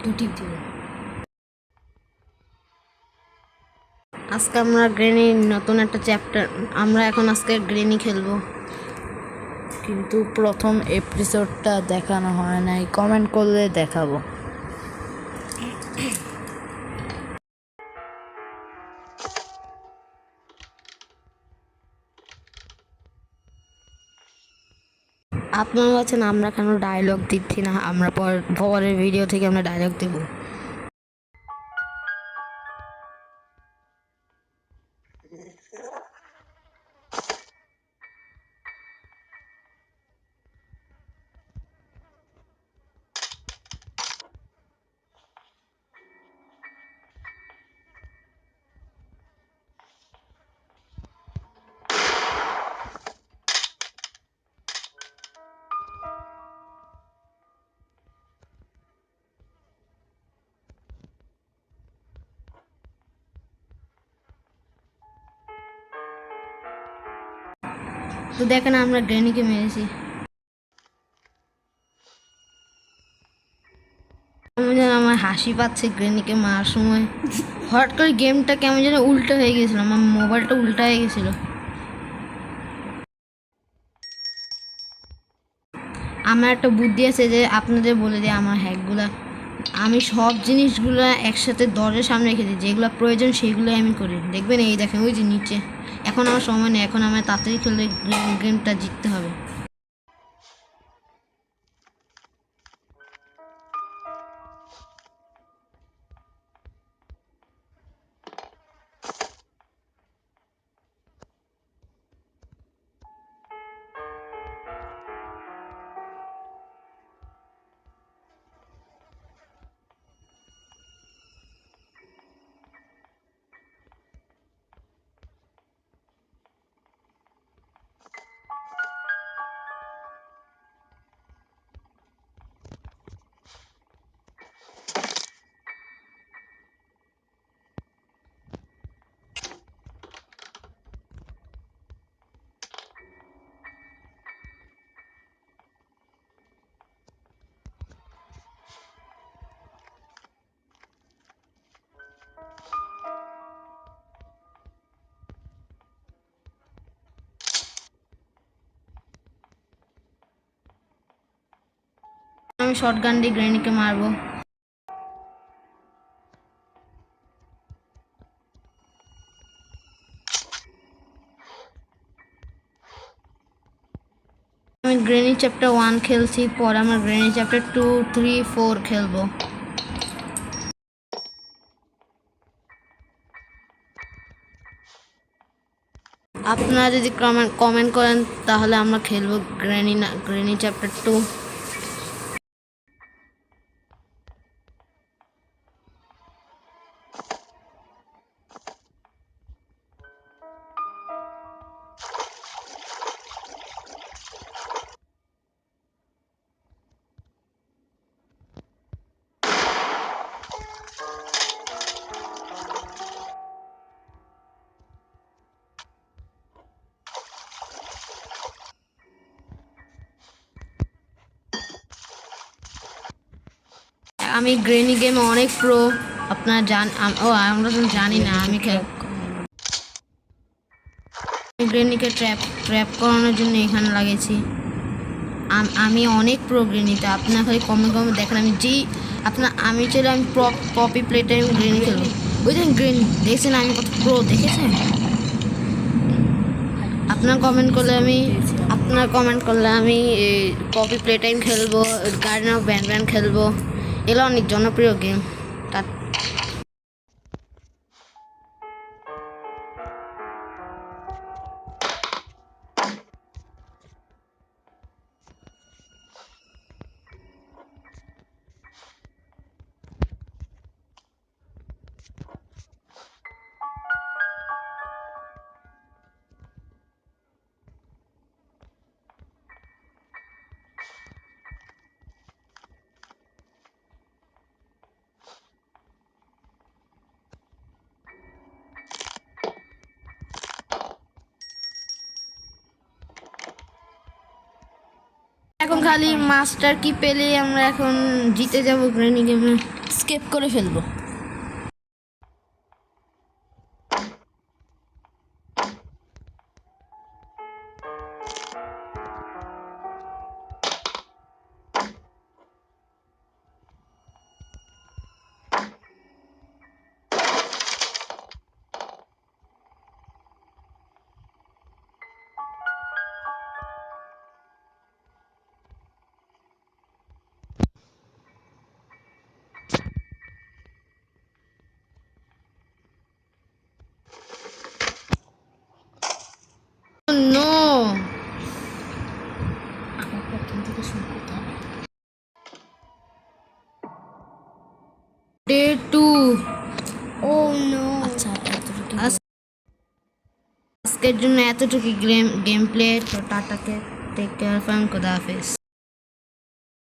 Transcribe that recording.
দুটি দিব। আজকে আমরা গ্রেনি নতুন একটা চ্যাপ্টার, আমরা এখন আজকে গ্রেনি খেলবো, কিন্তু প্রথম এপিসোডটা দেখানো হয় নাই, কমেন্ট করলে দেখাবো। আপনারা বলছেন আমরা কেন ডায়লগ দিচ্ছি না, আমরা পরের ভিডিও থেকে আমরা ডায়লগ দেবো। তো দেখেন আমরা গ্রেনিকে মেরেছি। আমার হাসি পাচ্ছে গ্রেনিকে মারার সময়। হঠাৎ করে গেমটা কেমন যেন উল্টো হয়ে গেছিলো, আমার মোবাইলটা উল্টা হয়ে গেছিলো। আমার একটা বুদ্ধি আছে যে আপনাদের বলে দিই, আমার হ্যাকগুলা আমি সব জিনিসগুলো একসাথে দরজার সামনে রেখে দিই, যেগুলো প্রয়োজন সেগুলোই আমি করি। দেখবেন এই দেখেন ওই যে নিচে। এখন আমার সময় নেই, এখন আমার তাড়াতাড়ি খেলে গেমটা জিততে হবে। আমি শর্টগান দিয়ে গ্রেনিকে মারবো। আমি গ্রেনি চ্যাপ্টার 1 খেলছি, পরে আমার গ্রেনি চ্যাপ্টার 2, 3, 4 খেলবো। আপনারা যদি কমেন্ট করেন তাহলে আমরা খেলবো গ্রেনি চ্যাপ্টার 2। আমি গ্রেনি গেমে অনেক প্রো, আপনারা আমরা তো জানি না। আমি গ্রেনিকে ট্র্যাপ করানোর জন্য এখানে লাগিয়েছি। আমি অনেক প্রো গ্রেনিতে, আপনার খালি কমেন্ট দেখেন। আমি চাইলে আমি পপি প্লেটে আমি গ্রেনি খেলবো। ওই দেখেন গ্রেনি, দেখছেন আমি কত প্রো, দেখেছেন? আপনার কমেন্ট করলে আমি পপি প্লে টাইম খেলবো, গার্ডেন অফ ব্যান খেলবো। এগুলো অনেক জনপ্রিয় গেম। এখন খালি মাস্টার কি পেলে আমরা এখন জিতে যাব গ্রেনি গেমে। এসকেপ করে ফেলবো। নো, আবার প্রথম থেকে শুরু করতে হবে। ডে 2। ও নো, আচ্ছা এতটুকু আজকের জন্য এতটুকু গেম প্লে। তো টাটাকে টেক কেয়ার, ফান, খোদা হাফেজ।